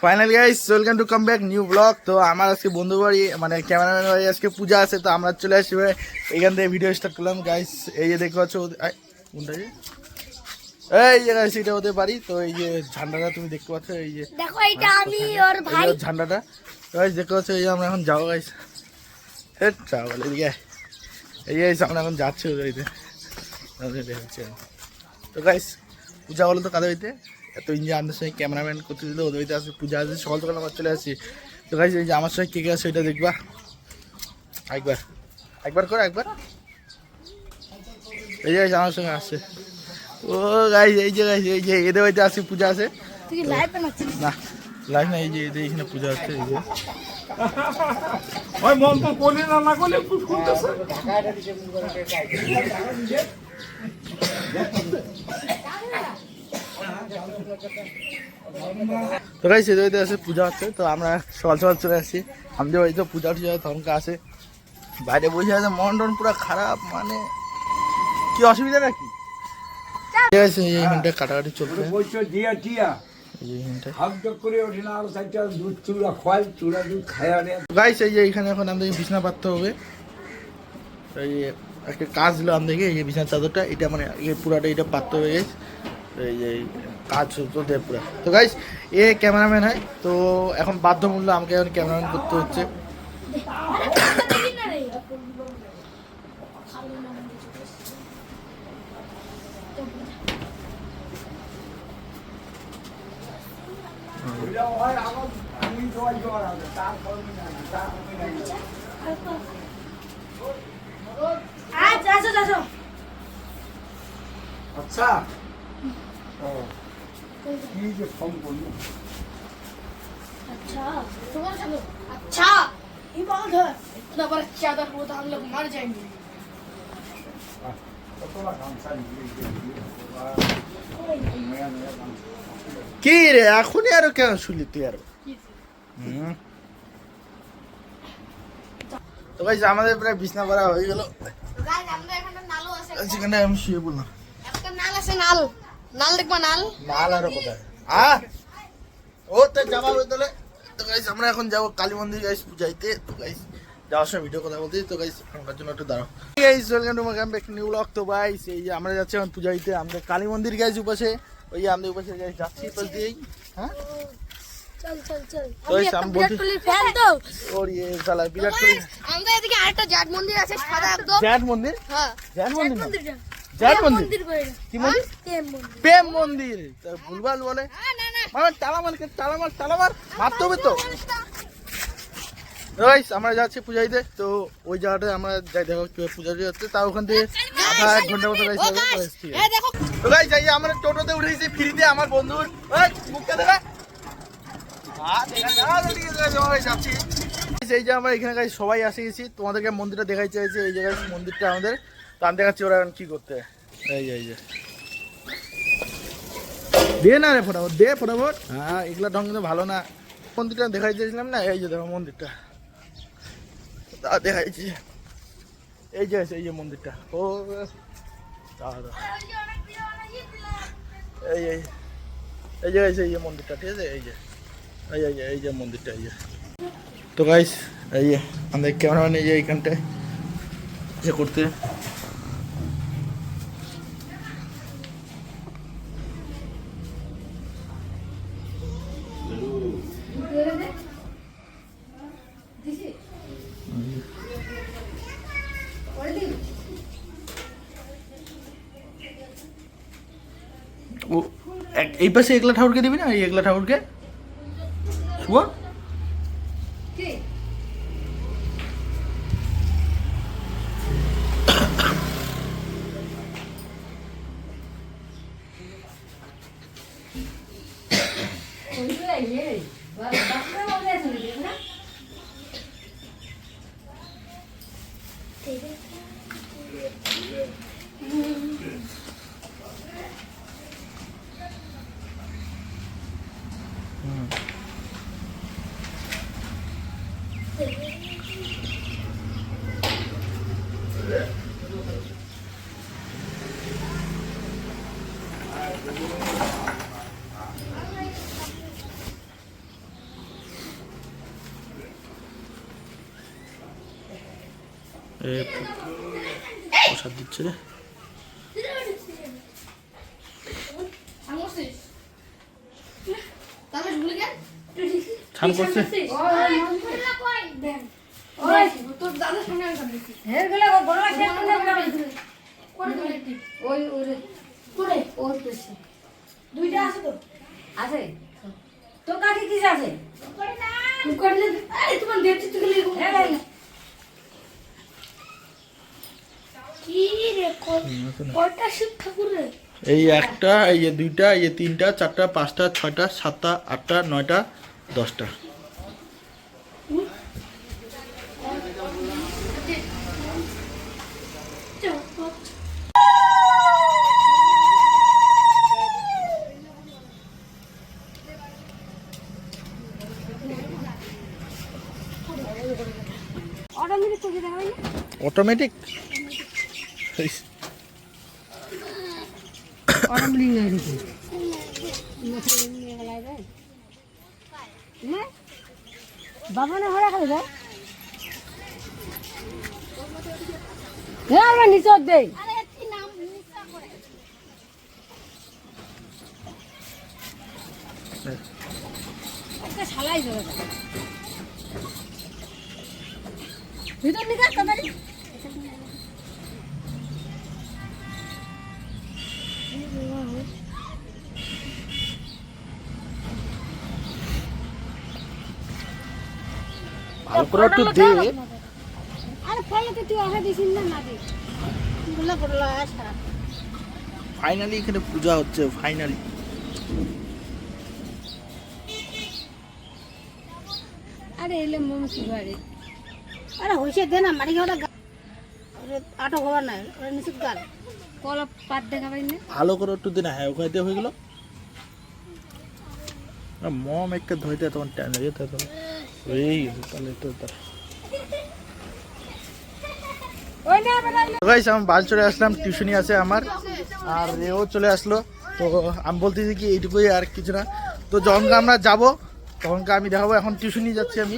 Finally guys welcome to come back new blog. তো আমার আজকে বন্ধু বাড়ি মানে ক্যামেরাম্যান বাড়ি আজকে পূজা আছে, তো আমরা চলে আসি এখান থেকে ভিডিও স্টার্ট করলাম। গাইস এই যে দেখতে পাচ্ছ এই যে গাইস এটা ওদের বাড়ি। তো এই যে ঝান্ডাটা তুমি দেখতে পাচ্ছ, এই যে দেখো এটা আমি আর ভাই ঝান্ডাটা গাইস দেখতে পাচ্ছ। এই যে আমরা এখন যাবো গাইস, যাবো বলে এদিকে এই যে আমরা এখন যাচ্ছি ওই বাড়িতে দেখাচ্ছি। তো গাইস পূজা হলো তো কাদের বাড়িতে, এত ইঞ্জিন আমাদের সঙ্গে ক্যামেরাম্যান করতে দিল ওদের বাড়িতে আসে পূজা আছে সকাল সকাল আমরা চলে আসি। তো গাইস এই যে আমার সঙ্গে কে কে আছে ওইটা দেখবা, একবার একবার করে একবার এই যে আমার সঙ্গে আসছে। ও গাইস এই যে গাইস এই যে এদের বাড়িতে আসি পূজা আছে। তুই লাইভ বানাচ্ছিস না লাইভ না, এই যে এদের এখানে পূজা হচ্ছে। এই যে ওই মন তো কোলে না কোলে একটু শুনতেছে। তো গাইস এদের বাড়িতে আসে পূজা হচ্ছে, তো আমরা সকাল সকাল চলে আসি। আমাদের বাড়িতে পূজা টুজা তখনকে আসে, বাইরে বসে আছে মন টন পুরো খারাপ, মানে কি অসুবিধা নাকি এইখানটা কাটাকাটি চলছে। বলছো দিয়া টিয়া এইখানটা হাত করে ওঠে না, আর সাইডটা দুধ চূড়া খোয়াই চূড়া দুধ খায়া রে। গাইস এই যে এখানে এখন আমাদের বিছানা পাততে হবে। এই একটা কাজ দিল আমাদেরকে, এই যে বিছানার চাদরটা এটা মানে পুরাটা এটা পাততে হবে গাইস। এই যে কাজ চলতে পুরো। তো গাইস এ ক্যামেরাম্যান হয়, তো এখন বাধ্যমূল্য আমাকে এখন ক্যামেরাম্যান করতে হচ্ছে। আমি জয় জয় আছে তার করবে না তার হবে না। আচ্ছা আচ্ছা আচ্ছা আচ্ছা ও কি যে ফোন করলো। अच्छा तुम्हारा चलो अच्छा ये बात है इतना बड़ा चादर हो तो हम लोग मर जाएंगे। কতলা গামছা নিয়ে কি রে এখনই আরো কেন শুনলি তুই আরো? তো গাইস আমাদের প্রায় বিছনা করা হয়ে গেল। गाइस আমরা এখানে নালও আছে, সেখানে আমি শুয়ে বললাম। একটা নাল আছে, নাল নাল দেখবা নাল নাল আরো কোথায় ও তো যাবা তাহলে। তো গাইস আমরা এখন যাবো কালী মন্দির গাইস পূজাইতে। তো গাইস যাওয়ার সময় ভিডিও কথা বলতে, তো গাইস আমার জন্য একটু দাঁড়াও। Guys welcome to my back new blog. তো গাইস এই যে আমরা যাচ্ছি এখন পূজাইতে আমাদের কালী মন্দির গাইস উপাসে, ওই যে আমাদের উপাসে গাইস যাচ্ছি তো দিয়েই। হ্যাঁ চল চল চল ওই আমি একটা সাম বিরাট বলছি- কোহলির ফ্যান তো। ওর ইয়ে শালা বিরাট কোহলি। আমাদের এদিকে আরেকটা জাট মন্দির আছে সাদা একদম। জ্যাট মন্দির, হ্যাঁ জ্যাট মন্দির না? মন্দিরটা জ্যাট প্রেম মন্দির করে কি মন্দির? প্রেম মন্দির প্রেম মন্দির। তা ভুলভাল বলে না না মানে তালামার মারতে হবে তো। গাইস আমরা যাচ্ছি পূজাইতে, তো ওই জায়গাটায় আমরা যাই দেখো কিভাবে পূজাটি হচ্ছে, তা ওখান থেকে আধা এক ঘন্টার মতো গাইস লাগবে। তো গাইস ঠিক আছে। এই দেখো তো গাইস এই যে আমরা টোটোতে উঠেছি ফ্রিতে আমার বন্ধুর। ওই মুখটা দেখা যাচ্ছি। এই যে আমরা এখানে গাইস সবাই আসে গেছি, তোমাদেরকে মন্দিরটা দেখাই চাইছি। এই যে গাইস মন্দিরটা আমাদের, তো আমি দেখাচ্ছি ওরা এখন কি করতে। এই যে দে না রে ফটাফট দে ফটাফট। হ্যাঁ এগুলা ঢং কিন্তু ভালো না। মন্দিরটা দেখাই চেয়েছিলাম না, এই যে দেখো মন্দিরটা তা দেখাইছি। এই যে এই যে মন্দিরটা ও দাঁড়া এই এই এই যে এই যে মন্দিরটা ঠিক আছে। এই যে এই যে মন্দিরটা এই যে। তো গাইস এই যে আমাদের ক্যামেরাম্যান এই যে এইখানটায় যে করতে ও এই পাশে একলা ঠাকুরকে দিবি না, এই একলা ঠাকুরকে শুভ প্রসাদ দিচ্ছে রে। ছান করছে দুইটা আছে তো আছে তো কাকে কি আছে তোমার দেখছি তুই কি রে কয়টা শিব ঠাকুর রে? এই একটা, এই যে দুইটা, এই যে তিনটা, চারটা, পাঁচটা, ছয়টা, সাতটা, আটটা, নয়টা, 10টা। অটোমেটিক করে দেওয়া হয় না? অটোমেটিক বাবা না হরা খালি যায় আমরা নিচে দেই শালাই যাবে ভিতর নিকা তাড়াতাড়ি ভালো করে একটু দে। আরে ফলে তো তুই আশা দিছিস না না দে বলা পড়লা আশা ফাইনালি এখানে পূজা হচ্ছে, ফাইনালি। আরে এলে মন কি বাড়ি আরে হইছে দে না মারি গাওটা আটো খবর নাই ওরে নিচুক গাল কলা পাত দেখাবাই না ভালো করে একটু দে না। হ্যাঁ ওখানে দিয়ে হয়ে গেল। মম একটা ধরতে তখন টাইম লাগে তো এই তাহলে তো তার ওই না বেলাইলে গাইস আমি বাল চলে আসলাম, টিউশনি আছে আমার, আর এও চলে আসলো। তো আমি বলতেছি কি এইটুকুই, আর কিছু না। তো যখন আমরা যাব তখন আমি দেখাবো। এখন টিউশনি যাচ্ছি আমি,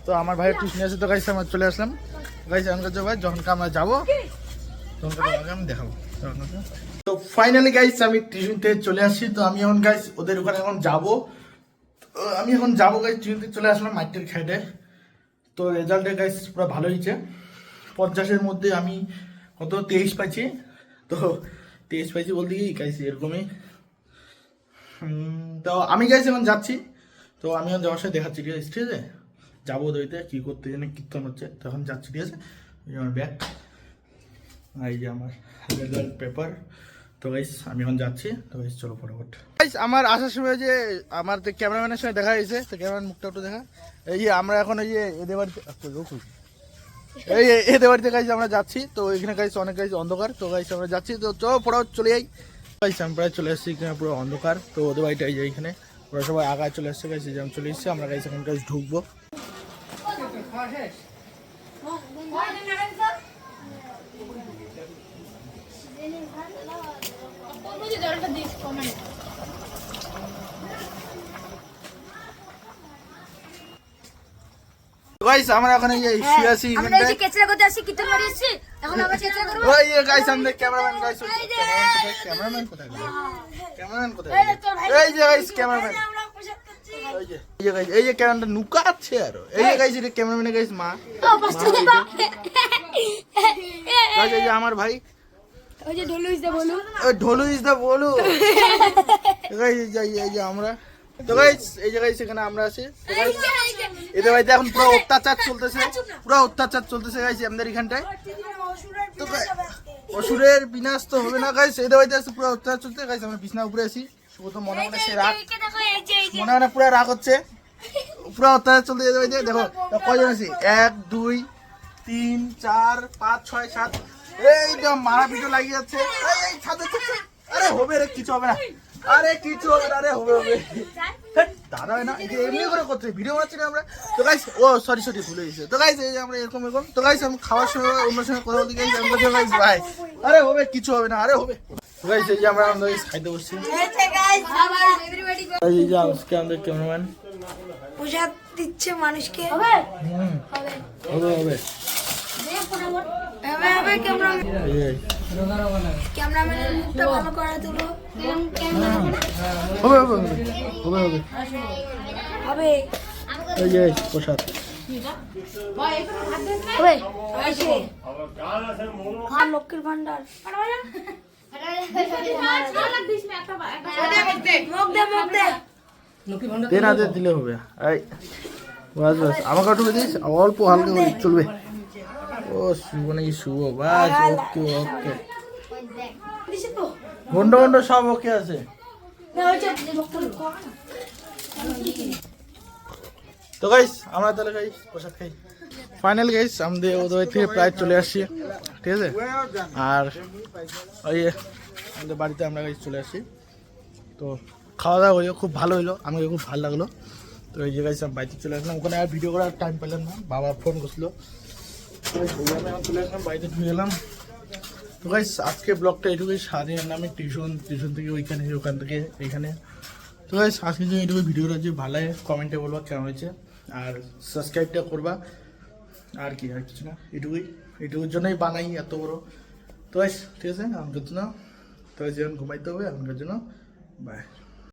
তো আমার ভাইয়ের টিউশনি আছে। তো গাইস আমরা চলে আসলাম। গাইস আমরা যাবো, যখন আমরা যাবো তখন আমি দেখাবো। তো ফাইনালি গাইস আমি টিউশন থেকে চলে আসছি। তো আমি এখন গাইস ওদের ওখানে এখন যাবো। আমি এখন যাবো গাইস, টিউশন থেকে চলে আসলাম মাইটের খাইটে। তো রেজাল্টে গাইস পুরো ভালো হয়েছে। 50-এর মধ্যে আমি কত 23 পাইছি। তো 23 পাইছি বলতে কি গাইস এরকমই। তো আমি গাইস এখন যাচ্ছি। তো আমি এখন যাওয়ার সাথে দেখাচ্ছি, ঠিক আছে? ঠিক আছে, যাবো দইতে কী করতে জানি কীর্তন হচ্ছে, তখন যাচ্ছি। ঠিক আছে, এই যে আমার ব্যাগ, আর এই যে আমার রেজাল্ট পেপার। তো গাইস আমি এখন যাচ্ছি। তো গাইস চলো ফটাফট। গাইস আমার আসার সময় যে আমার ক্যামেরাম্যানের সঙ্গে দেখা হয়েছে, তো ক্যামেরাম্যান মুখটা একটু দেখা। এই যে আমরা এখন এই যে এদের বাড়িতে এই এদের বাড়িতে গাইস আমরা যাচ্ছি। তো এখানে গাইস অনেক গাইস অন্ধকার। তো গাইস আমরা যাচ্ছি, তো চলো ফটাফট চলে যাই। গাইস আমি প্রায় চলে এসেছি, এখানে পুরো অন্ধকার। তো ওদের বাড়িটা এই যে এইখানে ওরা সবাই আগায় চলে এসছে। গাইস যেমন চলে এসেছি আমরা গাইস এখন গাইস ঢুকবো। গাইস আমরা এখন এই যে শুয়ে আছি আমরা এই যে কেচরা করতে আসি কীর্তন বাড়ি এসেছি এখন আমরা কেচরা করব ওই যে গাইস আমাদের ক্যামেরাম্যান গাইস, ক্যামেরাম্যান কোথায়? ক্যামেরাম্যান কোথায়? এই যে গাইস ক্যামেরাম্যান, এই যে গাইস এই যে ক্যামেরাটা নুকাচ্ছে। আর এই যে গাইস এটা ক্যামেরাম্যান গাইস মা। গাইস এই যে আমার ভাই, ওই যে ঢোলু ইজ দা বলু ওই ঢোলু ইজ দা বলু। গাইস এই যে আমরা, তো গাইস এই যে গাইস এখানে আমরা আছি। তো গাইস এদের বাড়িতে এখন পুরো অত্যাচার চলতেছে, পুরো অত্যাচার চলতেছে গাইস আমাদের এখানটায়। তো অসুরের বিনাশ তো হবে না গাইস, এদের বাড়িতে আছে পুরো অত্যাচার চলতে। গাইস আমরা বিছনা উপরে আছি, শুভ তো মনে মনে সে রাগ, মনে মনে পুরো রাগ হচ্ছে, পুরো অত্যাচার চলতে এদের বাড়িতে। দেখো কয়জন আছি, 1 2 3 4 5 6 7, এইটা মারা পিটো লাগিয়ে যাচ্ছে। এই ছাদে ছাদে, আরে হবে রে, কিছু হবে না, আরে কিছু হবে না, আরে হবে হবে দাদা হয় না, এটা এমনি করে করতে ভিডিও বানাচ্ছি না আমরা। তো গাইস ও সরি ভুলে গেছে। তো গাইস এই যে আমরা এরকম। তো গাইস আমি খাওয়ার সময় অন্য সঙ্গে কথা বলতে গাইস আমি বলছি গাইস ভাই আরে হবে, কিছু হবে না, আরে হবে। তো গাইস এই যে আমরা খাইতে বসছি। এই যে আজকে আমাদের ক্যামেরাম্যান প্রসাদ দিচ্ছে মানুষকে। হবে হবে। ফটাফট এভাবে ক্যামেরা এই এই। ক্যামেরাম্যানের মুখটা ভালো করে তুলো হবে হবে হবে হবে হবে হবে এই যে প্রসাদ হবে আছে হ্যাঁ লক্ষ্মীর ভান্ডার মুখ দে মুখ দে দে না দে দিলে হবে এই বাস বাস আমাকে একটু দিস অল্প হালকা করে চলবে ও শুভ নাকি শুভ বাস ওকে ওকে দিছে তো ঘন্ট ঘন্ট সব ওকে আছে না হচ্ছে তো গাইস আমরা তাহলে গাইস প্রসাদ খাই ফাইনাল গাইস আমাদের ওদের বাড়ি থেকে প্রায় চলে আসছি ঠিক আছে আর ওই আমাদের বাড়িতে আমরা গাইস চলে আসছি তো খাওয়া দাওয়া হইলো খুব ভালো হইলো আমাকে খুব ভালো লাগলো তো এই যে গাইস আমি বাড়িতে চলে আসলাম ওখানে আর ভিডিও করার টাইম পেলাম না বাবা ফোন করছিল তো আমি এখন চলে আসলাম বাড়িতে ঢুকে গেলাম তো গাইস আজকে ব্লগটা এইটুকুই সারাদিন আমি টিউশন থেকে ওইখানে ওখান থেকে এইখানে তো গাইস আজকে যে এইটুকু ভিডিওটা যে ভালো লাগে কমেন্টে বলবা কেমন হয়েছে আর সাবস্ক্রাইবটা করবা আর কি আর কিছু না এইটুকুর জন্যই বানাই এত বড় তো গাইস ঠিক আছে আমাদের জন্য তো যেমন ঘুমাইতে হবে আমাদের জন্য বাই